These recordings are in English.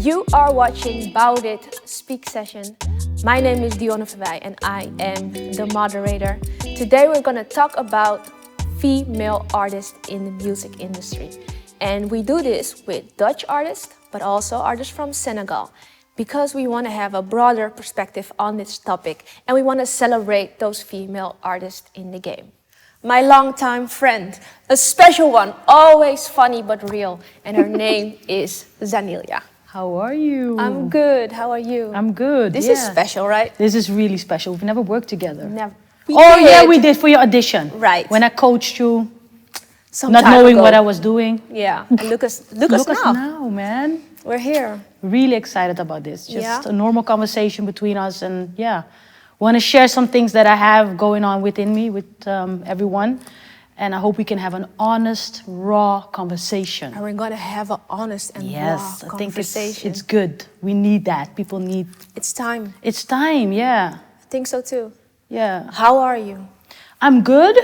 You are watching BOUT IT Speak Session. My name is Dionne Verwey and I am the moderator. Today we're going to talk about female artists in the music industry. And we do this with Dutch artists, but also artists from Senegal, because we want to have a broader perspective on this topic and we want to celebrate those female artists in the game. My longtime friend, a special one, always funny but real, and her name is Zanillya. How are you? I'm good. How are you? I'm good. This is special, right? This is really special. We've never worked together. Never. Yeah, we did for your audition. Right. When I coached you, Some not time knowing ago. what I was doing. Yeah. And look us now. Man. We're here. Really excited about this. Just Yeah. a normal conversation between us, and yeah, want to share some things that I have going on within me with everyone. And I hope we can have an honest, raw conversation. And we're going to have an honest and raw Yes, I think conversation. it's good. We need that. People need... It's time. It's time, yeah. I think so too. Yeah. How are you? I'm good,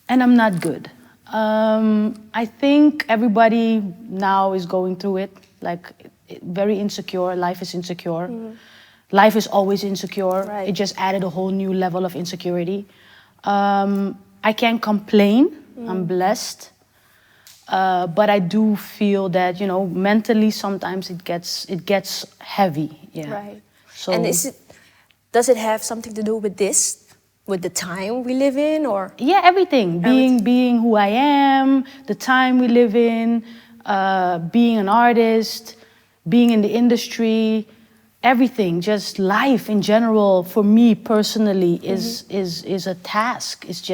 and I'm not good. I think everybody now is going through it, like very insecure. Life is insecure. Mm. Life is always insecure. Right. It just added a whole new level of insecurity. I can't complain. I'm blessed. But I do feel that, you know, mentally sometimes it gets heavy. Yeah. Right. So, and does it have something to do with this? With the time we live in, or? Yeah, everything. Being who I am, the time we live in, being an artist, being in the industry, everything, just life in general for me personally is a task. It's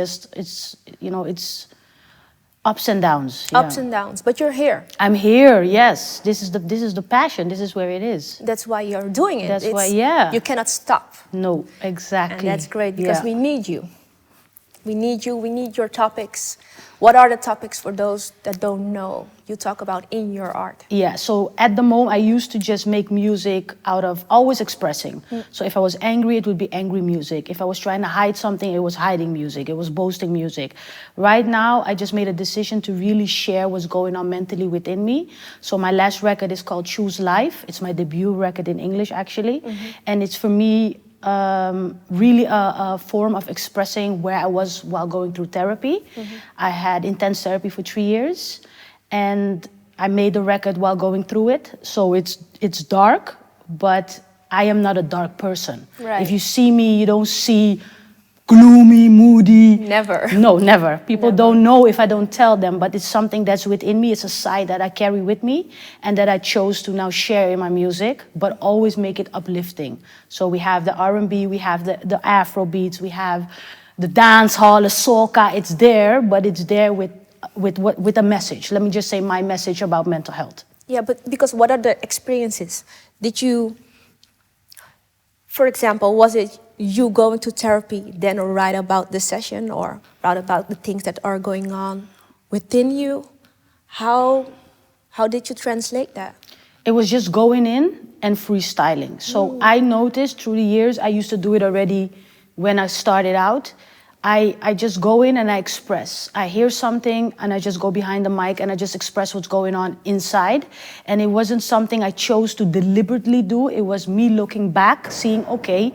ups and downs. Yeah. Ups and downs, but you're here. I'm here, yes. This is the passion. This is where it is. That's why you're doing it. That's why, yeah. You cannot stop. No, exactly. And that's great because we need you. We need you, we need your topics. What are the topics for those that don't know you talk about in your art? Yeah, so at the moment I used to just make music out of always expressing. So if I was angry, it would be angry music. If I was trying to hide something, it was hiding music. It was boasting music. Right now, I just made a decision to really share what's going on mentally within me. So my last record is called Choose Life. It's my debut record in English, actually. And it's for me, really a form of expressing where I was while going through therapy. I had intense therapy for 3 years, and I made the record while going through it. So it's dark, but I am not a dark person. Right. If you see me, you don't see gloomy, moody. Never. No, never. People don't know if I don't tell them, but it's something that's within me. It's a side that I carry with me and that I chose to now share in my music, but always make it uplifting. So we have the R&B, we have the Afro beats, we have the dance hall, the soca. It's there, but it's there with a message. Let me just say my message about mental health. Yeah, but because what are the experiences? Did you, for example, was it you going to therapy, then write about the session or write about the things that are going on within you? How did you translate that? It was just going in and freestyling. So I noticed through the years, I used to do it already when I started out. I just go in and I express. I hear something and I just go behind the mic and I just express what's going on inside. And it wasn't something I chose to deliberately do. It was me looking back, seeing, okay,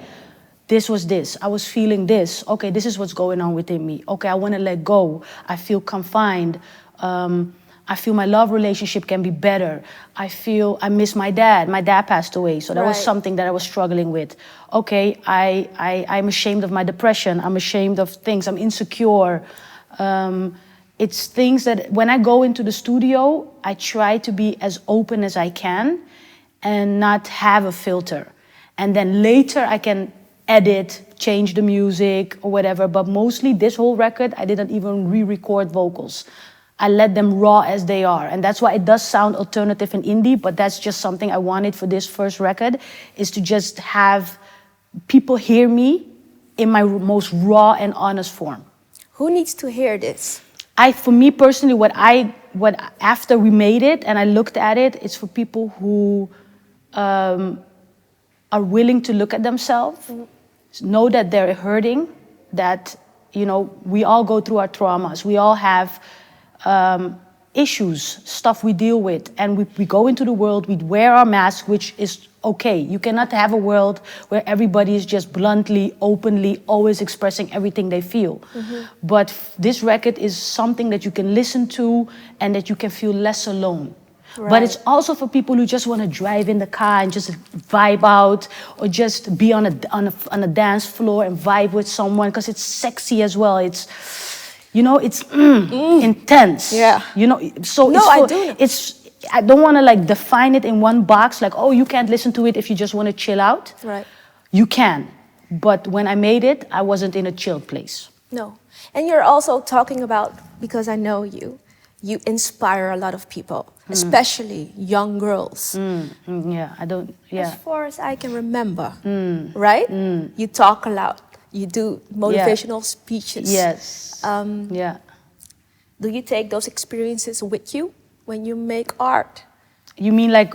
this was this. I was feeling this. Okay, this is what's going on within me. Okay, I want to let go. I feel confined. I feel my love relationship can be better. I feel I miss my dad. My dad passed away, so that was something that I was struggling with. Okay, I'm ashamed of my depression. I'm ashamed of things. I'm insecure. It's things that when I go into the studio, I try to be as open as I can and not have a filter. And then later I can edit, change the music or whatever, but mostly this whole record, I didn't even re-record vocals. I let them raw as they are. And that's why it does sound alternative and indie, but that's just something I wanted for this first record, is to just have people hear me in my most raw and honest form. Who needs to hear this? For me personally, what after we made it and I looked at it, it's for people who are willing to look at themselves, know that they're hurting, that, you know, we all go through our traumas. We all have issues, stuff we deal with, and we go into the world, we wear our mask, which is okay. You cannot have a world where everybody is just bluntly, openly, always expressing everything they feel. But this record is something that you can listen to and that you can feel less alone. Right. But it's also for people who just want to drive in the car and just vibe out, or just be on a dance floor and vibe with someone, because it's sexy as well. It's, you know, it's intense. Yeah. You know, so no, I do. I don't want to like define it in one box, like, oh, you can't listen to it if you just want to chill out. Right. You can. But when I made it, I wasn't in a chilled place. No. And you're also talking about, because I know you inspire a lot of people, especially young girls. Yeah, As far as I can remember, right? You talk a lot. You do motivational speeches. Yes. Do you take those experiences with you when you make art? You mean like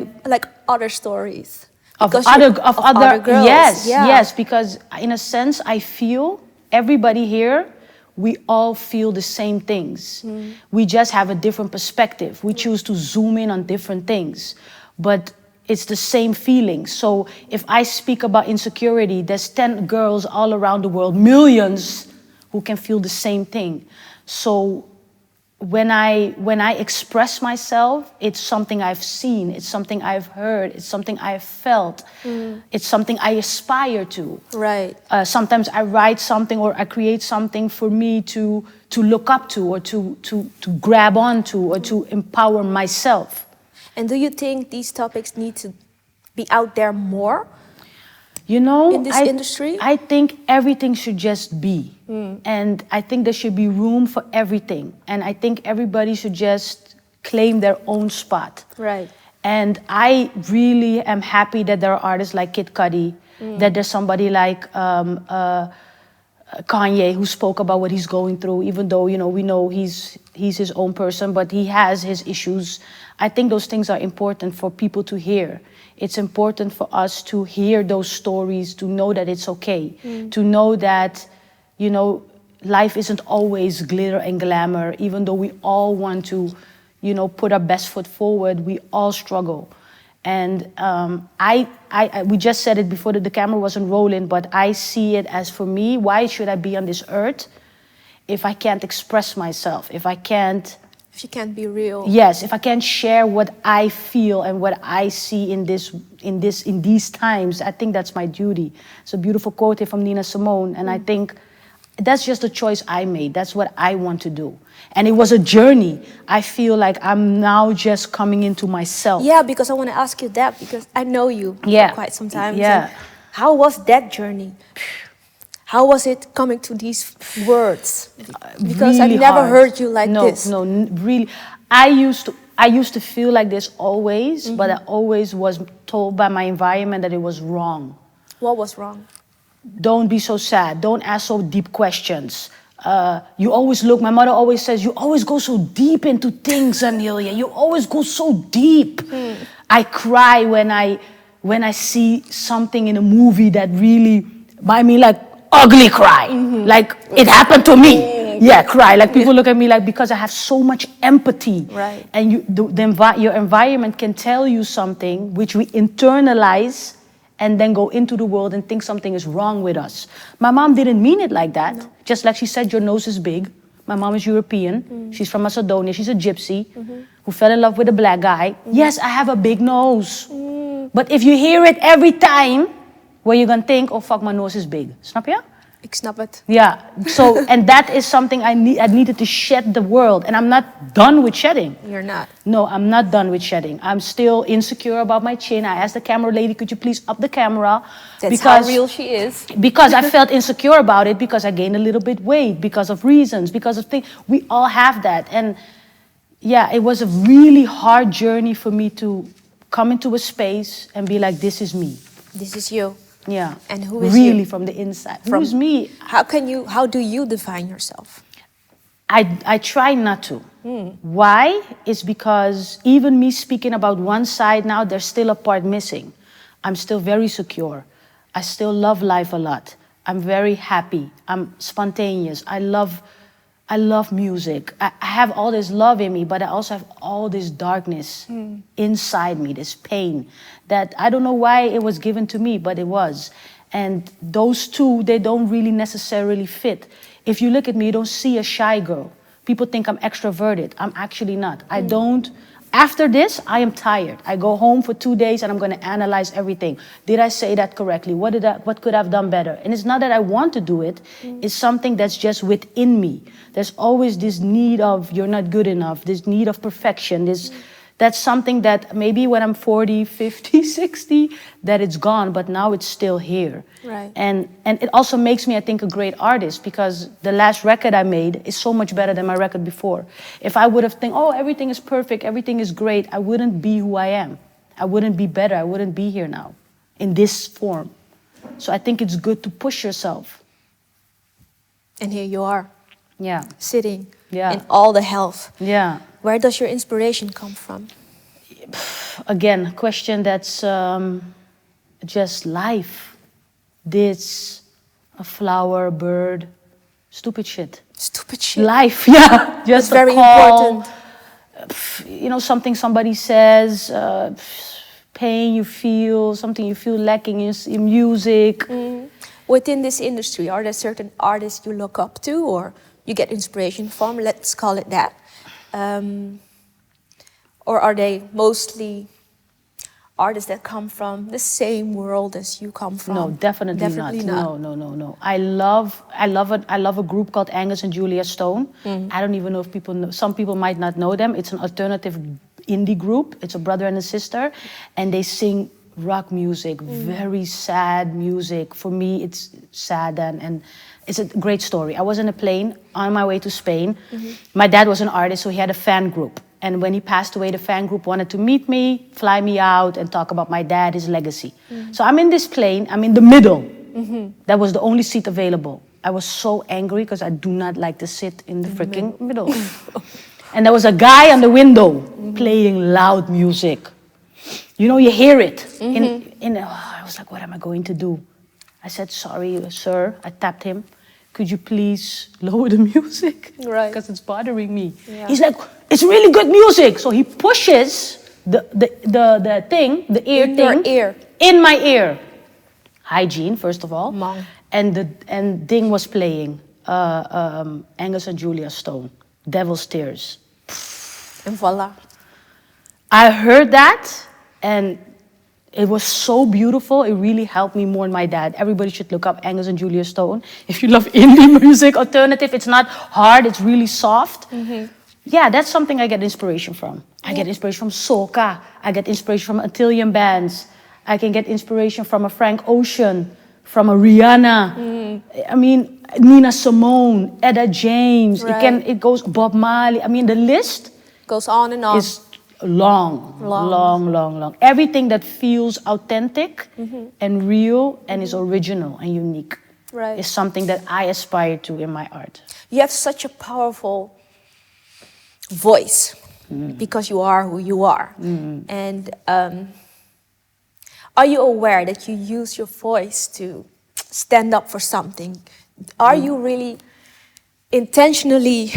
other stories? Of other girls? Yes, because in a sense, I feel everybody here, we all feel the same things. We just have a different perspective. We choose to zoom in on different things, but it's the same feeling. So if I speak about insecurity, there's 10 girls all around the world, millions, who can feel the same thing. So when I express myself, it's something I've seen, it's something I've heard, it's something I've felt, it's something I aspire to. Right. Sometimes I write something or I create something for me to look up to, or to grab onto, or to empower myself. And do you think these topics need to be out there more? You know, in this industry? I think everything should just be. And I think there should be room for everything. And I think everybody should just claim their own spot. Right. And I really am happy that there are artists like Kid Cudi, that there's somebody like Kanye, who spoke about what he's going through, even though, you know, we know he's his own person, but he has his issues. I think those things are important for people to hear. It's important for us to hear those stories, to know that it's okay, to know that, you know, life isn't always glitter and glamour. Even though we all want to, you know, put our best foot forward, we all struggle. And we just said it before the camera wasn't rolling, but I see it as, for me, why should I be on this earth if I can't express myself, if you can't be real? Yes, if I can't share what I feel and what I see in these times, I think that's my duty. It's a beautiful quote here from Nina Simone, and I think that's just a choice I made. That's what I want to do. And it was a journey. I feel like I'm now just coming into myself. Yeah, because I want to ask you that, because I know you for quite some time. Yeah. How was that journey? How was it coming to these words? Because really I've never heard you like this. No, really. I used to feel like this always, but I always was told by my environment that it was wrong. What was wrong? Don't be so sad. Don't ask so deep questions. You always look, my mother always says, you always go so deep into things, Zanillya. You always go so deep. I cry when I see something in a movie that really, I mean, like, ugly cry. Like, it happened to me. Yeah, cry. Like, people look at me like, because I have so much empathy. Right. And your environment can tell you something which we internalize and then go into the world and think something is wrong with us. My mom didn't mean it like that. No. Just like she said, your nose is big. My mom is European. She's from Macedonia. She's a gypsy who fell in love with a black guy. Yes, I have a big nose. But if you hear it every time, where you're gonna think, oh fuck, my nose is big. Snap je? Ik snap het. Yeah, so, and that is something I needed to shed the world. And I'm not done with shedding. You're not? No, I'm not done with shedding. I'm still insecure about my chin. I asked the camera lady, could you please up the camera? That's how real she is. Because I felt insecure about it, because I gained a little bit weight, because of reasons, because of things. We all have that. And yeah, it was a really hard journey for me to come into a space and be like, this is me. This is you. Yeah. And who is really you? From the inside. Who's me? How do you define yourself? I try not to. Why? It's because even me speaking about one side now, there's still a part missing. I'm still very secure. I still love life a lot. I'm very happy. I'm spontaneous. I love I love music. I have all this love in me, but I also have all this darkness inside me, this pain that I don't know why it was given to me, but it was. And those two, they don't really necessarily fit. If you look at me, you don't see a shy girl. People think I'm extroverted. I'm actually not. I don't. After this, I am tired. I go home for 2 days and I'm going to analyze everything. Did I say that correctly? What could I have done better? And it's not that I want to do it. It's something that's just within me. There's always this need of you're not good enough, this need of perfection. That's something that maybe when I'm 40, 50, 60, that it's gone, but now it's still here. Right. And it also makes me, I think, a great artist, because the last record I made is so much better than my record before. If I would have think, oh, everything is perfect, everything is great, I wouldn't be who I am. I wouldn't be better, I wouldn't be here now in this form. So I think it's good to push yourself. And here you are. Yeah. Sitting Yeah. in all the health. Yeah. Where does your inspiration come from? Again, a question that's just life. This, a flower, a bird, stupid shit. Stupid shit. Life, yeah. Just That's very a call, important. You know, something somebody says, pain you feel, something you feel lacking in music. Within this industry, are there certain artists you look up to or you get inspiration from? Let's call it that. Or are they mostly artists that come from the same world as you come from? No, definitely not. No. I love a group called Angus and Julia Stone. I don't even know if people know. Some people might not know them. It's an alternative indie group. It's a brother and a sister, and they sing rock music, very sad music. For me, it's sad and it's a great story. I was in a plane on my way to Spain. My dad was an artist, so he had a fan group. And when he passed away, the fan group wanted to meet me, fly me out, and talk about my dad, his legacy. So I'm in this plane, I'm in the middle. That was the only seat available. I was so angry because I do not like to sit in the freaking middle. And there was a guy on the window playing loud music. You know, you hear it. I was like, what am I going to do? I said, sorry, sir. I tapped him. Could you please lower the music? Right. Because it's bothering me. Yeah. He's like, it's really good music. So he pushes the thing, the ear in thing. your ear. In my ear. Hygiene, first of all. Mom. And Ding was playing Angus and Julia Stone, Devil's Tears. And voila. I heard that, and it was so beautiful. It really helped me more than my dad. Everybody should look up Angus and Julia Stone. If you love indie music, alternative, it's not hard, it's really soft. Yeah, that's something I get inspiration from. I get inspiration from soca. I get inspiration from Antillian bands. I can get inspiration from a Frank Ocean, from a Rihanna. I mean, Nina Simone, Etta James. Right. It goes Bob Marley. I mean, the list Goes on and on. is long. Everything that feels authentic and real and is original and unique is something that I aspire to in my art. You have such a powerful voice because you are who you are. And are you aware that you use your voice to stand up for something? Are you really intentionally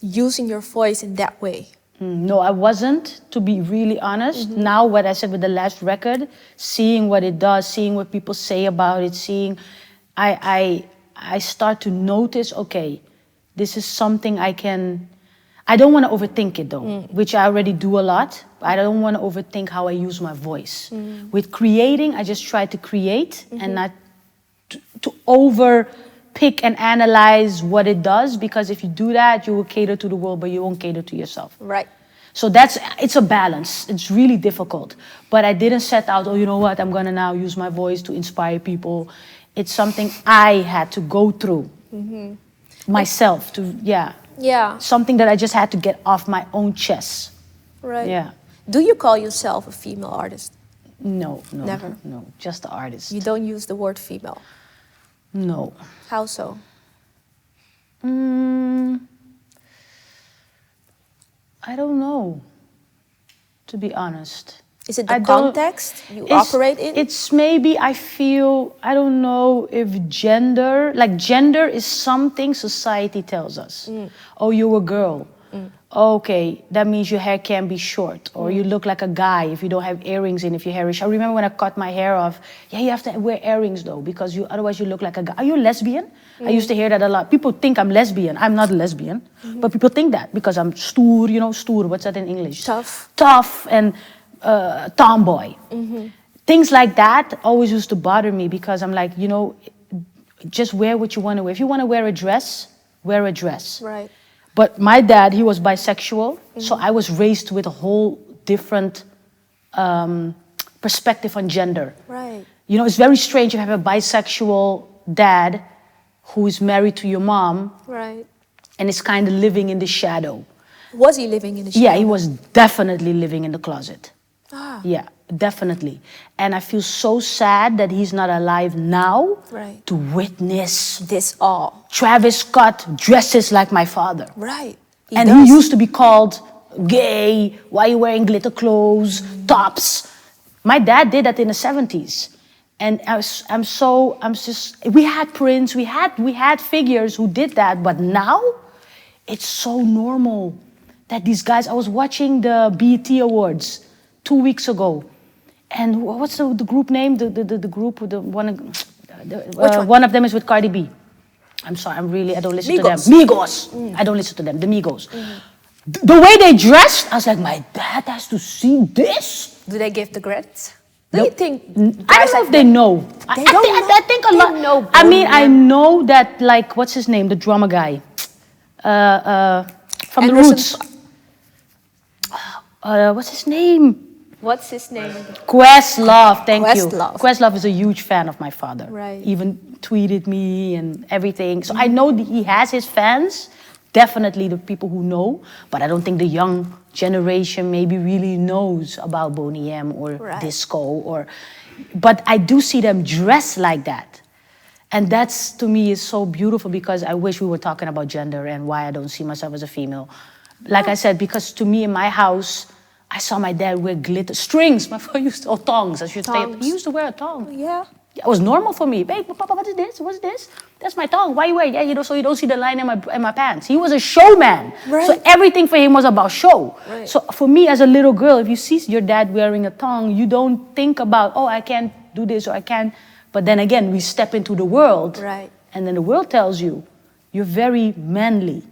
using your voice in that way? No, I wasn't, to be really honest. Now, what I said with the last record, seeing what it does, seeing what people say about it, I start to notice, okay, this is something I don't want to overthink it though, which I already do a lot. I don't want to overthink how I use my voice. With creating, I just try to create and not to over pick and analyze what it does, because if you do that, you will cater to the world, but you won't cater to yourself. Right. So it's a balance. It's really difficult. But I didn't set out, oh, you know what, I'm gonna now use my voice to inspire people. It's something I had to go through myself Yeah. Something that I just had to get off my own chest. Right. Yeah. Do you call yourself a female artist? No. Never. No, just the artist. You don't use the word female. No. How so? I don't know, to be honest. Is it the context you operate in? It's maybe, I feel, I don't know if gender is something society tells us. Oh, you're a girl. Okay, that means your hair can be short, or you look like a guy if you don't have earrings in, if your hair is short. I remember when I cut my hair off, you have to wear earrings though, because otherwise you look like a guy. Are you a lesbian? I used to hear that a lot. People think I'm lesbian. I'm not a lesbian, but people think that because I'm stoer, stoer, what's that in English? Tough and tomboy. Things like that always used to bother me because I'm like, just wear what you want to wear. If you want to wear a dress, wear a dress. Right. But my dad, he was bisexual, so I was raised with a whole different perspective on gender. Right. It's very strange if you have a bisexual dad who is married to your mom. Right. And is kind of living in the shadow. Was he living in the shadow? Yeah, he was definitely living in the closet. Ah. Yeah, definitely. And I feel so sad that he's not alive now to witness this all. Travis Scott dresses like my father. Right. He used to be called gay, why are you wearing glitter clothes, tops? My dad did that in the 70s. And we had Prince, we had figures who did that, but now it's so normal that these guys, I was watching the BET Awards 2 weeks ago. And what's the group name? The group with one of them is with Cardi B. I'm sorry, I don't listen to them. Migos. I don't listen to them, the Migos. The way they dressed, I was like, my dad has to see this? Do they give the grits? Do you think? I don't know if they know. I think a lot. Know I know that, like, what's his name? The drummer guy. From the Roots. What's his name? What's his name? Questlove, thank you. Questlove is a huge fan of my father. Right. Even tweeted me and everything. So I know that he has his fans, definitely the people who know, but I don't think the young generation maybe really knows about Boney M or disco but I do see them dress like that. And that's, to me, is so beautiful because I wish we were talking about gender and why I don't see myself as a female. Like I said, because to me in my house, I saw my dad wear glitter strings. My father used to, or tongs, I should say. He used to wear a tong. Yeah. It was normal for me. Hey, Papa, what is this? What's this? That's my tongue. Why you wear? Yeah, so you don't see the line in my pants. He was a showman. Right. So everything for him was about show. Right. So for me as a little girl, if you see your dad wearing a tongue, you don't think about, oh, I can't do this or I can't. But then again, we step into the world. Right. And then the world tells you, you're very manly.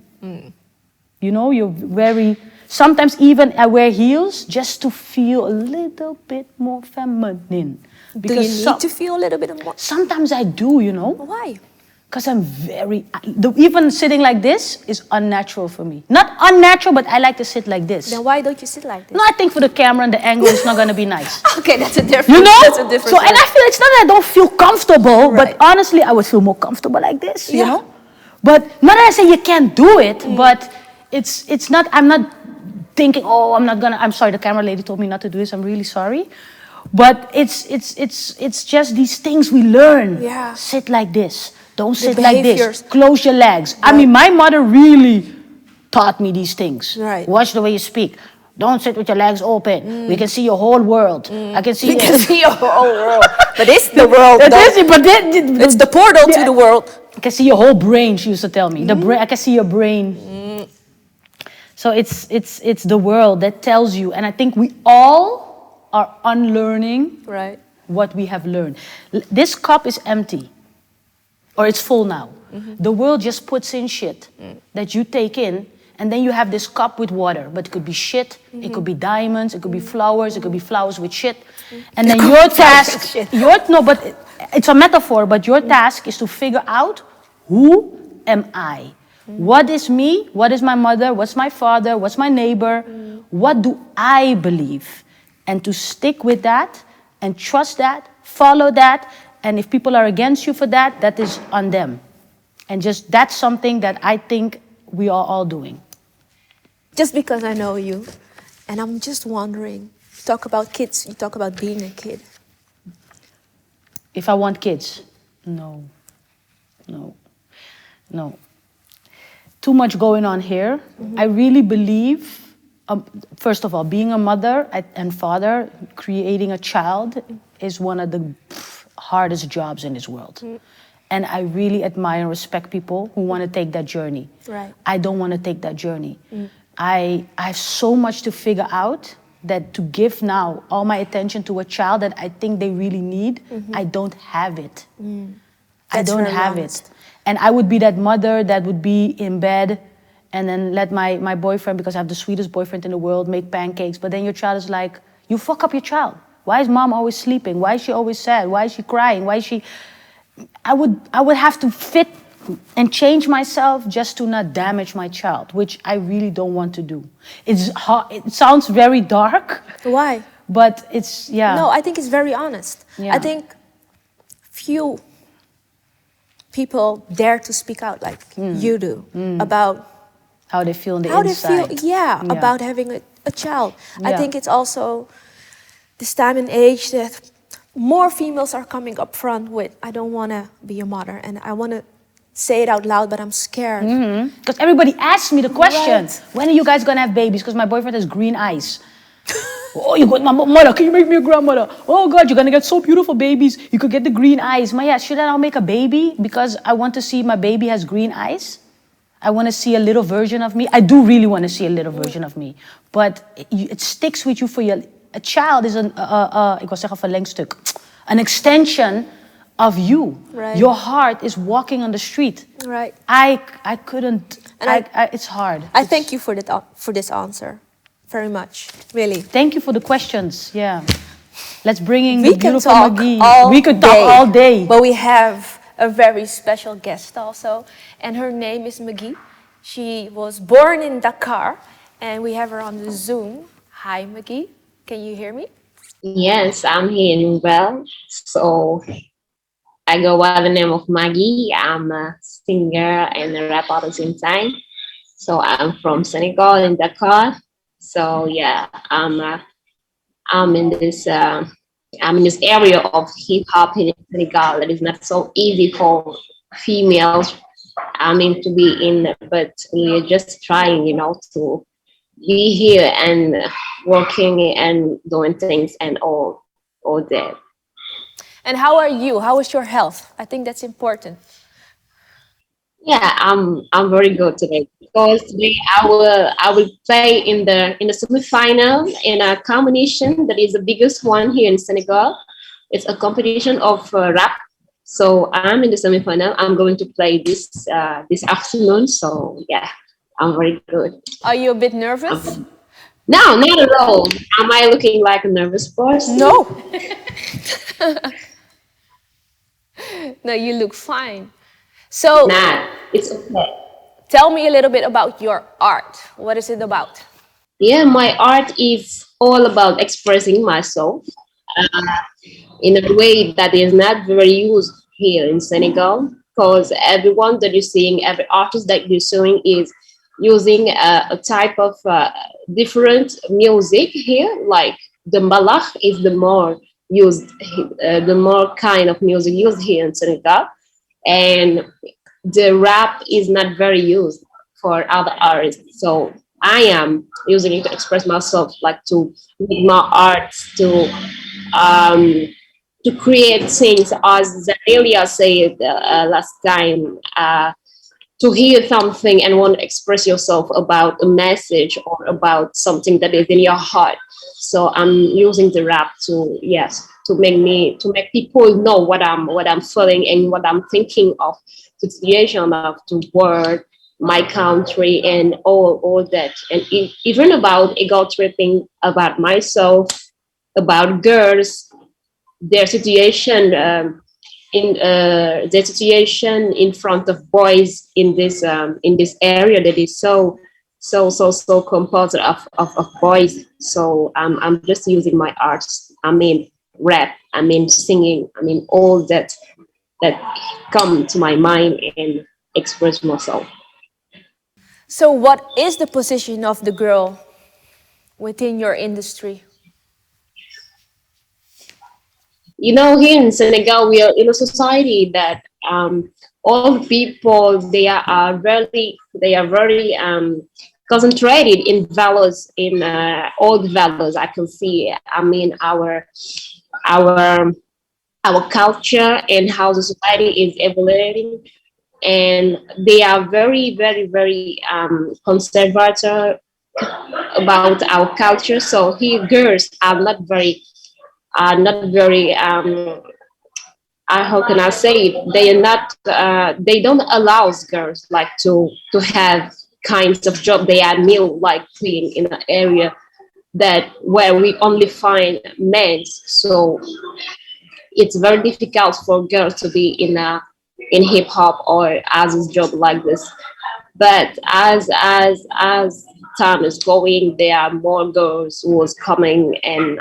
You're very... Sometimes even I wear heels just to feel a little bit more feminine. Because do you need to feel a little bit more? Sometimes I do, Why? Because I'm very... even sitting like this is unnatural for me. Not unnatural, but I like to sit like this. Then why don't you sit like this? No, I think for the camera and the angle, it's not going to be nice. Okay, that's a different... That's a different So, and I feel it's not that I don't feel comfortable, but honestly, I would feel more comfortable like this, you know? But not that I say you can't do it, but it's not... I'm not thinking, oh, I'm sorry, the camera lady told me not to do this, I'm really sorry. But it's just these things we learn. Yeah. Sit like this. Don't sit like this. behaviors. Close your legs. Right. I mean, my mother really taught me these things. Right. Watch the way you speak. Don't sit with your legs open. We can see your whole world. I can see. We can see your whole world. But it's the world. It's the portal to the world. I can see your whole brain. She used to tell me. The brain. I can see your brain. So it's the world that tells you, and I think we all are unlearning what we have learned. This cup is empty, or it's full now. The world just puts in shit that you take in, and then you have this cup with water, but it could be shit, it could be diamonds, it could be flowers, it could be flowers with shit. And then your task, it's a metaphor, but your task is to figure out, who am I? What is me? What is my mother? What's my father? What's my neighbor? What do I believe? And to stick with that and trust that, follow that, and if people are against you for that, that is on them. And just that's something that I think we are all doing. Just because I know you, and I'm just wondering, you talk about kids, you talk about being a kid. If I want kids? No. Too much going on here. I really believe first of all, being a mother and father, creating a child is one of the hardest jobs in this world. And I really admire and respect people who want to take that journey. Right. I don't want to take that journey. I have so much to figure out that to give now all my attention to a child that I think they really need, I don't have it. I don't have it. And I would be that mother that would be in bed and then let my boyfriend, because I have the sweetest boyfriend in the world, make pancakes. But then your child is like, you fuck up your child. Why is mom always sleeping? Why is she always sad? Why is she crying? Why is she... I would have to fit and change myself just to not damage my child, which I really don't want to do. It's hard, it sounds very dark. Why? But it's, yeah. No, I think it's very honest. Yeah. I think few people dare to speak out like you do about how they feel on the how inside. they feel, about having a child. I Yeah. think it's also this time and age that more females are coming up front with, I don't want to be a mother and I want to say it out loud, but I'm scared. Because everybody asks me the question, Right. when are you guys gonna have babies? Because my boyfriend has green eyes. Oh, you got my mother, can you make me a grandmother? Oh God, you're gonna get so beautiful babies. You could get the green eyes. Maya, should I now make a baby? Because I want to see my baby has green eyes. I want to see a little version of me. I do really want to see a little version of me. But it sticks with you for your... A child is ik wil zeggen verlengstuk. An extension of you. Right. Your heart is walking on the street. Right. I couldn't... And it's hard. I thank you for this answer very much, really. Thank you for the questions. Yeah. Let's bring in We the can beautiful talk Magui. all We could day, talk all day. But we have a very special guest also, and her name is Magui. She was born in Dakar, and we have her on the Zoom. Hi, Magui. Can you hear me? Yes, I'm hearing well. So I go by the name of Magui. I'm a singer and a rapper at the same time. So I'm from Senegal in Dakar. So yeah, I'm in this area of hip hop in Senegal that is not so easy for females. To be in, but we're just trying, to be here and working and doing things and all that. And how are you? How is your health? I think that's important. Yeah, I'm very good today because today I will play in the semifinal in a competition that is the biggest one here in Senegal. It's a competition of rap. So I'm in the semifinal. I'm going to play this afternoon. So yeah, I'm very good. Are you a bit nervous? No, not at all. Am I looking like a nervous person? No. No, you look fine. So Nah, it's okay. tell me a little bit about your art. What is it about? Yeah, my art is all about expressing myself in a way that is not very used here in Senegal, because everyone that you're seeing, every artist that you're seeing is using a type of different music here, like the mbalax is the more used, the more kind of music used here in Senegal, and the rap is not very used for other artists. So I am using it to express myself, like to make my art, to create things, as Zanillya said last time, to hear something and want to express yourself about a message or about something that is in your heart. So I'm using the rap to make people know what I'm feeling and what I'm thinking of the situation of the world, my country, and all that, and even about ego tripping, about myself, about girls, their situation in front of boys in this area that is so composed of boys. So I'm just using my arts. Rap. Singing. All that come to my mind and express myself. So what is the position of the girl within your industry? Here in Senegal, we are in a society that all people they are very concentrated in values, in all the values I can see. I mean, our our culture and how the society is evolving, and they are very, very, very conservative about our culture. So here, girls are not very how can I say it? They are not. They don't allow girls like to have kinds of job. They are new, like clean in an area that where we only find men. So it's very difficult for girls to be in hip hop or as a job like this. But as time is going, there are more girls who was coming, and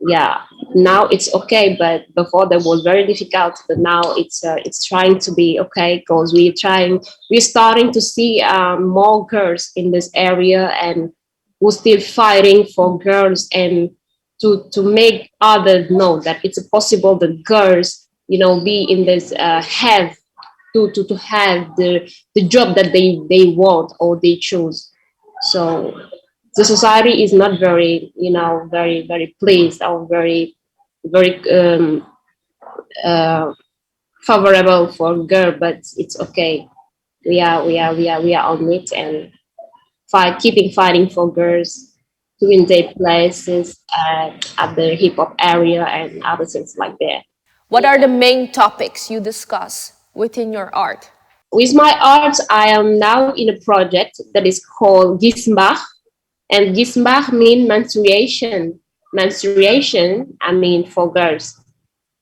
yeah, now it's okay. But before that was very difficult. But now it's trying to be okay, because we're starting to see more girls in this area, and we're still fighting for girls, and to make others know that it's possible that girls, be in this have to have the job that they want or they choose. So the society is not very, very, very pleased or very, very uh, favorable for girl, but it's okay. We are on it, and keeping fighting for girls to win their places at the hip hop area and other things like that. What are the main topics you discuss within your art? With my art, I am now in a project that is called Gismbach, and Gismbach means menstruation. Menstruation, I mean, for girls.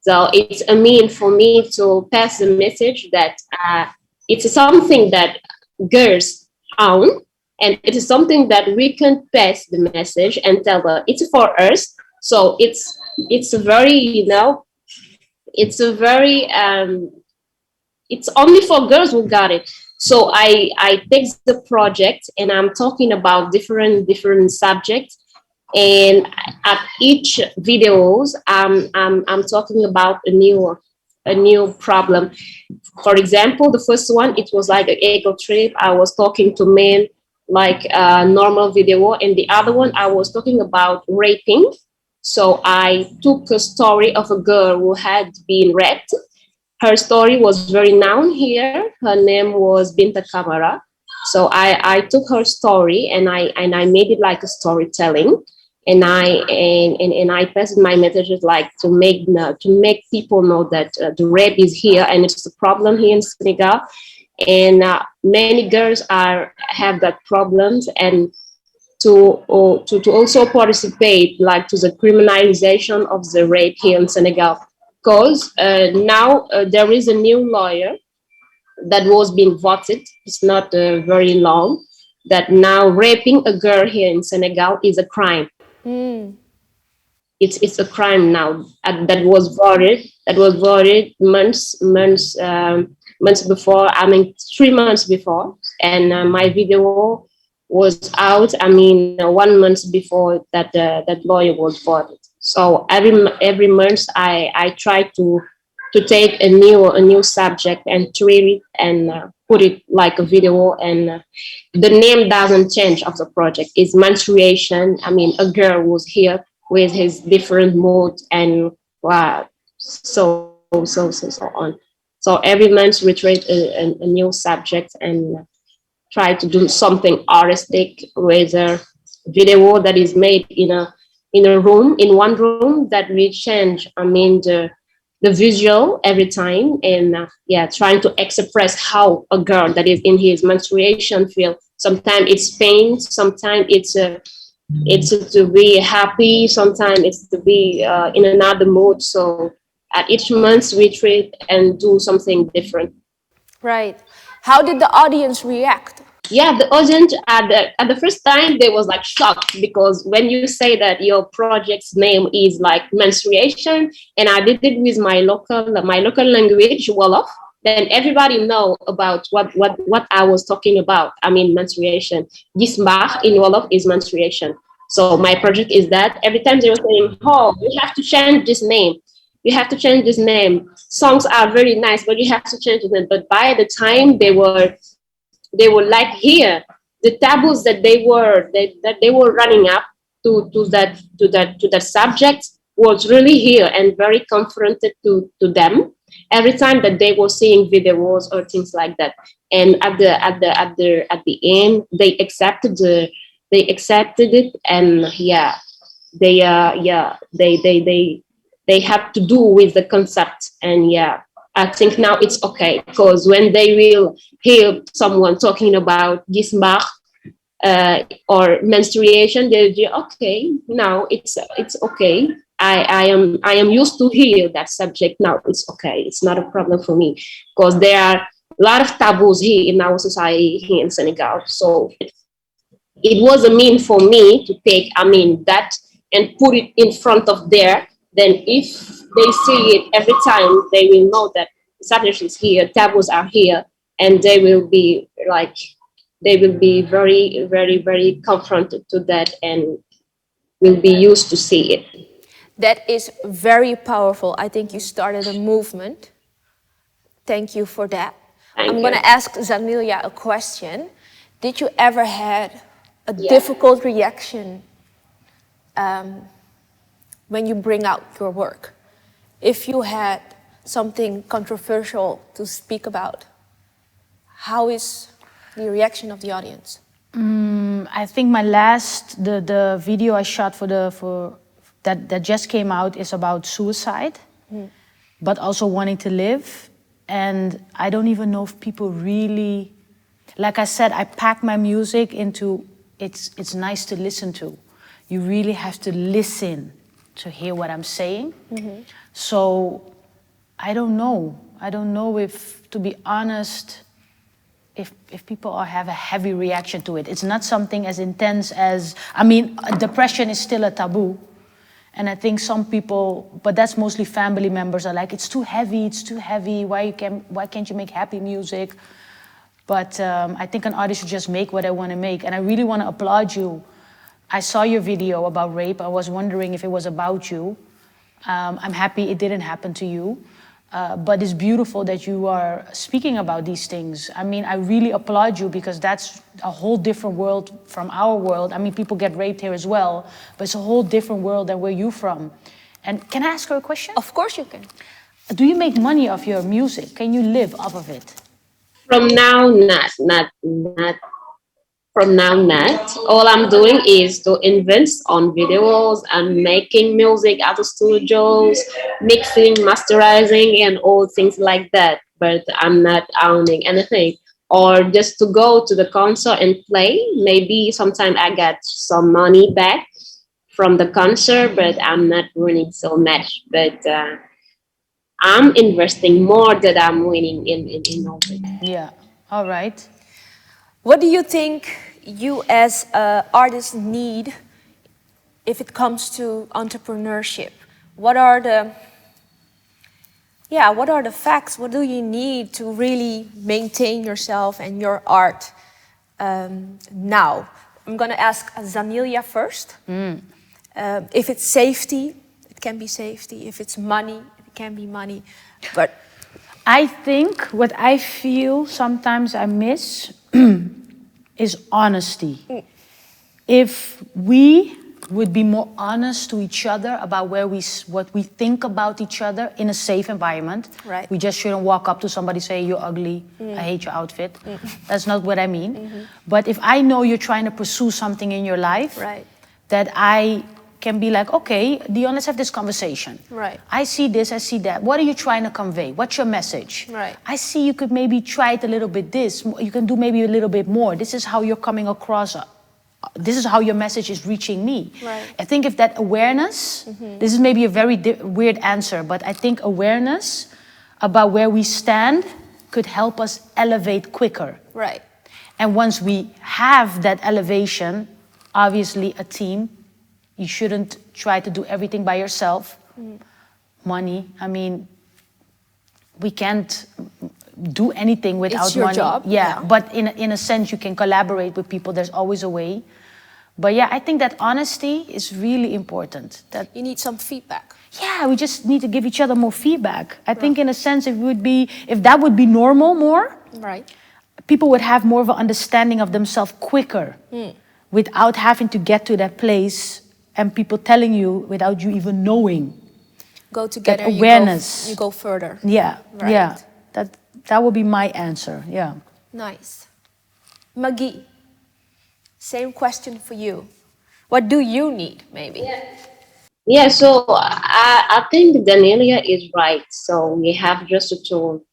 So it's a mean for me to pass the message that it's something that girls own, and it is something that we can pass the message and tell her it's for us. So it's a very, it's a very it's only for girls who got it. So I take the project, and I'm talking about different subjects, and at each videos I'm talking about a new problem. For example, the first one, it was like an ego trip. I was talking to men like a normal video, and the other one I was talking about raping. So I took a story of a girl who had been raped. Her story was very known here. Her name was Binta Kamara. So I took her story, and I made it like a storytelling, and I passed my messages like to make people know that the rape is here, and it's a problem here in Senegal, and many girls have that problems, and to also participate like to the criminalization of the rape here in Senegal, because now there is a new lawyer that was being voted. It's not very long, that now raping a girl here in Senegal is a crime. It's a crime now. That was voted. That was voted months before. I mean, 3 months before, and my video was out. I mean, 1 month before that lawyer was voted. So every month I try to take a new subject and treat it and put it like a video, and the name doesn't change of the project. It's menstruation. I mean, a girl was here with his different moods, and so on. So every month we treat a new subject and try to do something artistic with a video that is made in one room, that we change. I mean, the visual every time, and trying to express how a girl that is in his menstruation feel. Sometimes it's pain, sometimes it's to be happy, sometimes it's to be in another mood. So at each month we treat and do something different. Right. How did the audience react? Yeah, the audience at the first time they was like shocked, because when you say that your project's name is like menstruation, and I did it with my local language, Wolof, then everybody know about what I was talking about. I mean, menstruation. Gismar in Wolof is menstruation. So my project is that every time they were saying, "Oh, we have to change this name. You have to change this name. Songs are very nice, but you have to change it." But by the time they were like here, the taboos that they were running up to that subject was really here and very confronted to them every time that they were seeing videos or things like that. And at the end, they accepted it, and yeah, they have to do with the concept. And yeah, I think now it's okay, because when they will hear someone talking about gismach or menstruation, they'll be okay. Now it's okay. I am used to hear that subject now. It's okay. It's not a problem for me, because there are a lot of taboos here in our society here in Senegal. So it was a mean for me to take, that and put it in front of there. Then if they see it every time, they will know that sadness is here, taboos are here, and they will be very, very, very confronted to that and will be used to see it. That is very powerful. I think you started a movement. Thank you for that. I'm going to ask Zanillya a question. Did you ever had a difficult reaction when you bring out your work? If you had something controversial to speak about, how is the reaction of the audience? I think my last, the video I shot for that just came out is about suicide, but also wanting to live. And I don't even know if people really, like I said, I pack my music into, it's nice to listen to. You really have to listen to hear what I'm saying. So I don't know. I don't know if, to be honest, if people have a heavy reaction to it. It's not something as intense as, depression is still a taboo. And I think some people, but that's mostly family members, are like, it's too heavy, why can't you make happy music? But I think an artist should just make what I want to make. And I really want to applaud you. I saw your video about rape. I was wondering if it was about you. I'm happy it didn't happen to you. But it's beautiful that you are speaking about these things. I really applaud you, because that's a whole different world from our world. People get raped here as well, but it's a whole different world than where you're from. And can I ask her a question? Of course you can. Do you make money off your music? Can you live off of it? From now, not. From now, not. All I'm doing is to invest on videos and making music at the studios, mixing, masterizing, and all things like that. But I'm not owning anything. Or just to go to the concert and play. Maybe sometime I get some money back from the concert, but I'm not winning so much. But I'm investing more than I'm winning in all of it. Yeah, all right. What do you think you as an artist need if it comes to entrepreneurship? What are the facts? What do you need to really maintain yourself and your art now? I'm going to ask Zanillya first. If it's safety, it can be safety. If it's money, it can be money. But I think what I feel sometimes I miss is honesty. If we would be more honest to each other about what we think about each other in a safe environment. Right. We just shouldn't walk up to somebody and say, you're ugly, I hate your outfit. That's not what I mean. But if I know you're trying to pursue something in your life, that I can be like, okay, Dionne, let's have this conversation. Right. I see this, I see that. What are you trying to convey? What's your message? Right. I see you could maybe try it a little bit this. You can do maybe a little bit more. This is how you're coming across. This is how your message is reaching me. Right. I think if that awareness, this is maybe a very weird answer, but I think awareness about where we stand could help us elevate quicker. Right. And once we have that elevation, obviously a team, you shouldn't try to do everything by yourself. Money, we can't do anything without it's your money. job. Yeah, but in a sense, you can collaborate with people. There's always a way. But yeah, I think that honesty is really important. That you need some feedback. Yeah, we just need to give each other more feedback. I think in a sense, if that would be normal more, right, people would have more of an understanding of themselves quicker without having to get to that place and people telling you without you even knowing. Go together, That awareness. you go further. Yeah, Right. yeah. That would be my answer, yeah. Nice. Magui, same question for you. What do you need, maybe? Yeah, so I think Zanillya is right. So we have just to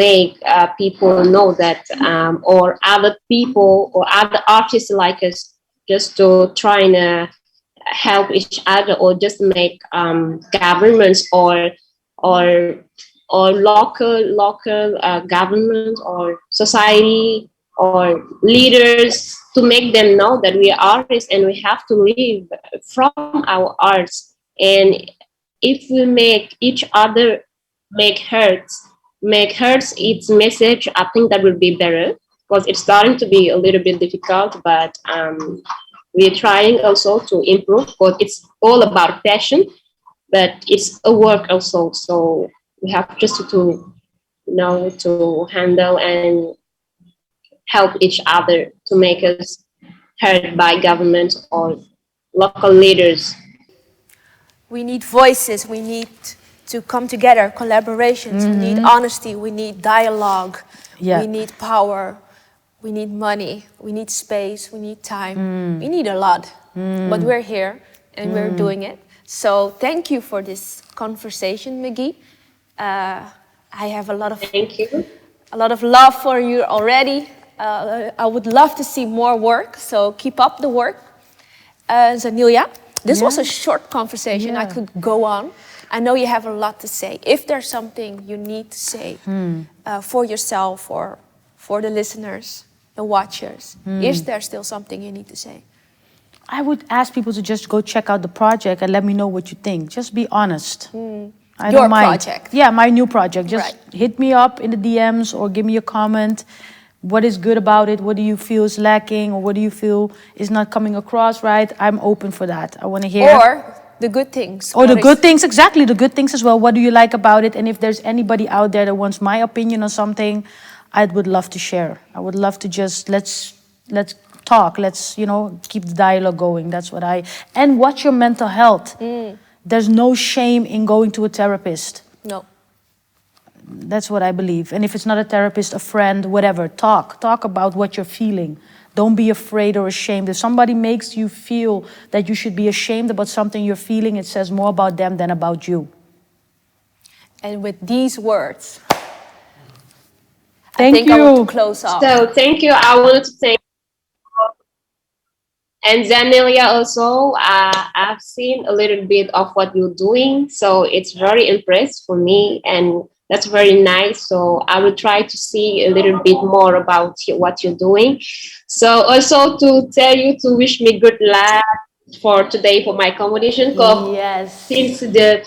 make people know that, or other people or other artists like us, just to try and help each other, or just make governments or local government or society or leaders, to make them know that we are artists and we have to live from our arts. And if we make each other make hurts its message, I think that will be better, because it's starting to be a little bit difficult, but we're trying also to improve, because it's all about passion, but it's a work also. So we have just to to handle and help each other to make us heard by government or local leaders. We need voices, we need to come together, collaborations, we need honesty, we need dialogue, we need power, we need money, we need space, we need time, we need a lot. But we're here and we're doing it. So thank you for this conversation, Magui. I have a lot of Thank you. a lot of love for you already. I would love to see more work, so keep up the work. Zanillya, this was a short conversation. I could go on. I know you have a lot to say. If there's something you need to say for yourself or for the listeners, the watchers, is there still something you need to say? I would ask people to just go check out the project and let me know what you think. Just be honest. I Your don't mind. project. Yeah, my new project. Just Right. hit me up in the DMs or give me a comment. What is good about it? What do you feel is lacking? Or what do you feel is not coming across right? I'm open for that. I want to hear. Or the good things. Or the What good is- things, exactly, the good things as well. What do you like about it? And if there's anybody out there that wants my opinion on something, I would love to share. I would love to just, let's talk. Let's, keep the dialogue going. That's what and watch your mental health. There's no shame in going to a therapist. No. That's what I believe. And if it's not a therapist, a friend, whatever, talk about what you're feeling. Don't be afraid or ashamed. If somebody makes you feel that you should be ashamed about something you're feeling, it says more about them than about you. And with these words, Thank I think you. I want to close off. So thank you. I wanted to thank and Zanillya also. I've seen a little bit of what you're doing, so it's very impressed for me, and that's very nice. So I will try to see a little bit more about what you're doing. So also to tell you to wish me good luck for today for my competition. Because Yes. since the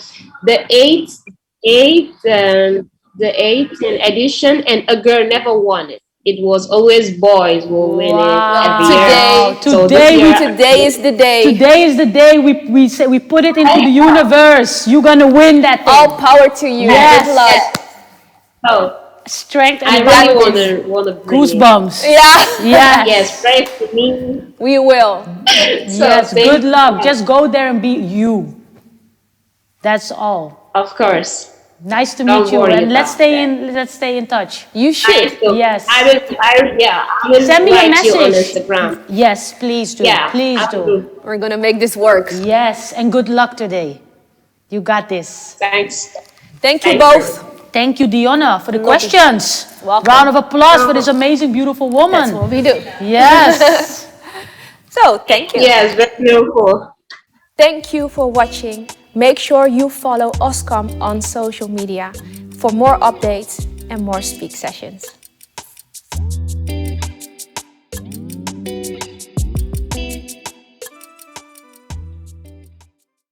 eighth edition, and a girl never won it. It was always boys who win it every year. So this year, Today is the day. Today is the day we put it into the universe. You're gonna win that thing. All power to you. Yes. Good luck. Oh, Strength I and really want to bring goosebumps. Yeah, Yes. Yes, pray for me. we will. So Yes. thank Good luck. you. Just go there and be you. That's all. Of course. Nice to Don't meet you. worry And let's about stay in touch. You should. Yes. I will Send me a write you on message. Instagram. Yes, please do. Yeah, Please do. absolutely. We're gonna make this work. Yes, and good luck today. You got this. Thanks. Thank you Thank you. both. Thank you, Dionne, for the Love it. questions. Welcome. Round of applause for this amazing, beautiful woman. That's what we do. Yes. So, thank you. Yes, very beautiful. Thank you for watching. Make sure you follow OSCAM on social media for more updates and more speak sessions.